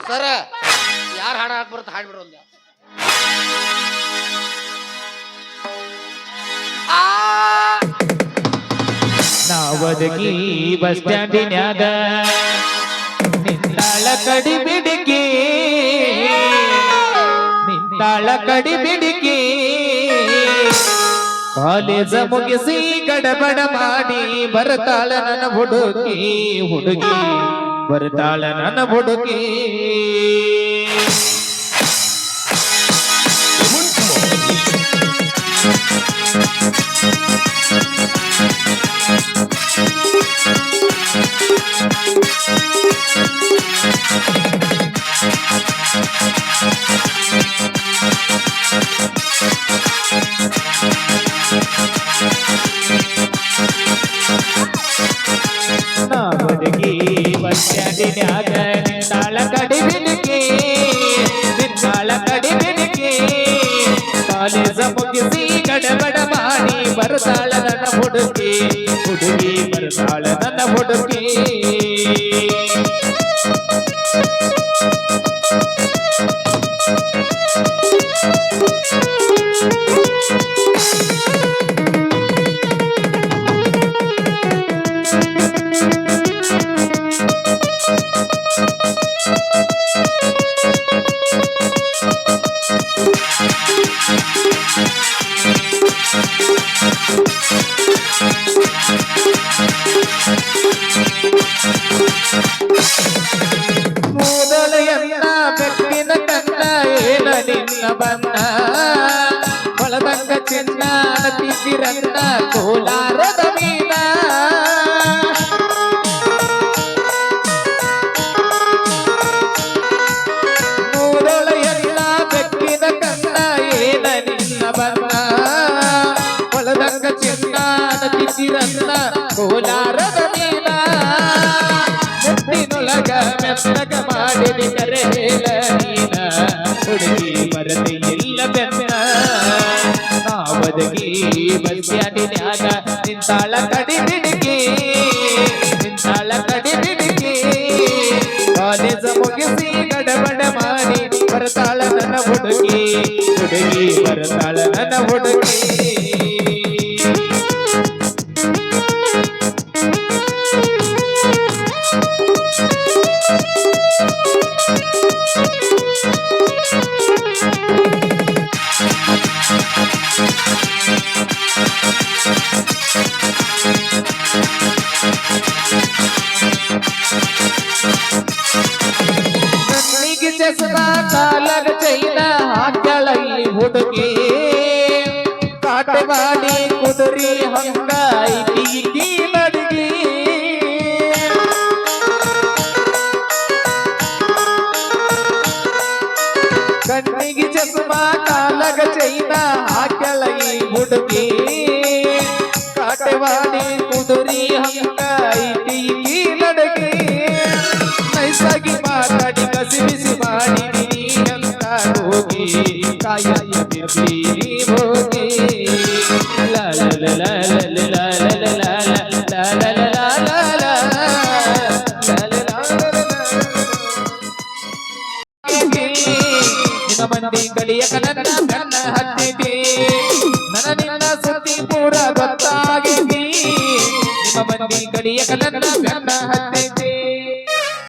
ಸರ ಯಾರು ಹಾಡ ಹಾಕ್ ಬರುತ್ತೆ ಹಾಡ್ಬಿಡ್ರಿ ಒಂದ್ ನಾವದಗಿ ಬಸ್ ಸ್ಟ್ಯಾಂಡಿನ್ಯಾಗ ನಿಂತಾಳ ಕಡಿ ಬಿಡಿಕಿ ಕಾಲೇಜ ಮುಗಿಸಿ ಗಡಬಡ ಮಾಡಿ ಬರ್ತಾಳ ನನ್ನ ಹುಡುಗಿ ಬರ್ತಾಳ ನನ್ನ ಹುಡುಗಿ ನಾವದಗಿ ಬಸ್ ಸ್ಟ್ಯಾಂಡಿನ್ಯಾಗ ನಿಂತಾಳ ಕಡಿ ಬಿಡಿಕಿ ಕಾಲೇಜ ಮುಗಿಸಿ ಗಡಬಡ ಮಾಡಿ ಬರ್ತಾಳ ನನ್ನ ಹುಡುಗಿ ಬರ್ತಾಳ ನನ್ನ ಹುಡುಗಿ ಮೂದಲೆಯನ್ನ ಬೆಕ್ಕಿನ ಕನ್ನ ಏನ ನಿನ್ನ ಬನ್ನ ಹೊಳದಂಗ ಚಿನ್ನ ತಿದ್ದಿರನ್ನ ಕೋಲಾರದ ಮೀನ ಮೂದಲೆಯನ್ನ ಬೆಕ್ಕಿನ ಕನ್ನ ಏನ ನಿನ್ನ ಬನ್ನ ಹೊಳದಂಗ ಚಿನ್ನ ತಿದ್ದಿರನ್ನ ಕೋಲಾರದ ಮೀನ ಮುತ್ತಿನೊಳಗ ಮೆತ್ತಗ ಮಾಡಿದ ಕರೆ ಹೇಳ ನೀನ ಹುಡುಗಿ ಬರದೆ ಇಲ್ಲ ಬೆನ್ನ ನಾವದಗಿ ಬಸ್ ಸ್ಟ್ಯಾಂಡಿನ್ಯಾಗ ನಿಂತಾಳ ಕಡಿ ಬಿಡಿಕಿ ಕಾಲೇಜ ಮುಗಿಸಿ ಗಡಬಡ ಮಾಡಿ ಬರ್ತಾಳ ನನ್ನ ಹುಡುಗಿ ಬರ್ತಾಳ ನನ್ನ ಹುಡುಗಿ ಕಣ್ಣಿಗೆ ಚಸ್ಮಾ ಕಾಲಗ ಚೈನ ಹಾಕ್ಯಾಳ ಈ ಹುಡುಗಿ ಕಾಟವಾಡಿ ಕುದುರಿ ಹಂಗ ಐತಿ ನಡಿಗಿ ಕಣ್ಣಿಗೆ ಚಸ್ಮಾ ಕಾಲಗ ಚೈನ ಹಾಕ್ಯಾಳ ಈ ಹುಡುಗಿ ಕಾಟವಾಡಿ ಕುದುರಿ ಹಂಗ ಐತಿ ನಡಗಿ ನೈಸಾಗಿ ಮಾತಾಡಿ ಕಸಿ ಬಿಸಿ ಮಾಡಿ ನೀ ಅಂತ ಹೋಗಿ ಕಾಯ ಬಿರ್ಬೀರಿ ಹೋಗಿ ಲಾ ಲಾ ಲಾ ಲಾ ಲಾ ಲಾ ಲಾ ಲಾ ಲಾ ಲಾ ಲಾ ನಿನ್ನ ಮಂದಿ ಕಡಿಯಕ ನನ್ನ ಕಣ್ಣ ಹತ್ತಿದೆ ನನ್ನ ನಿನ್ನ ಸುದ್ದಿ ಪೂರ ಗೊತ್ತಾಗಿದೆ ನಿಮ್ಮ ಮಂದಿ ಕಡಿಯಕ ನನ್ನ ಕಣ್ಣ ಹತ್ತಿದೆ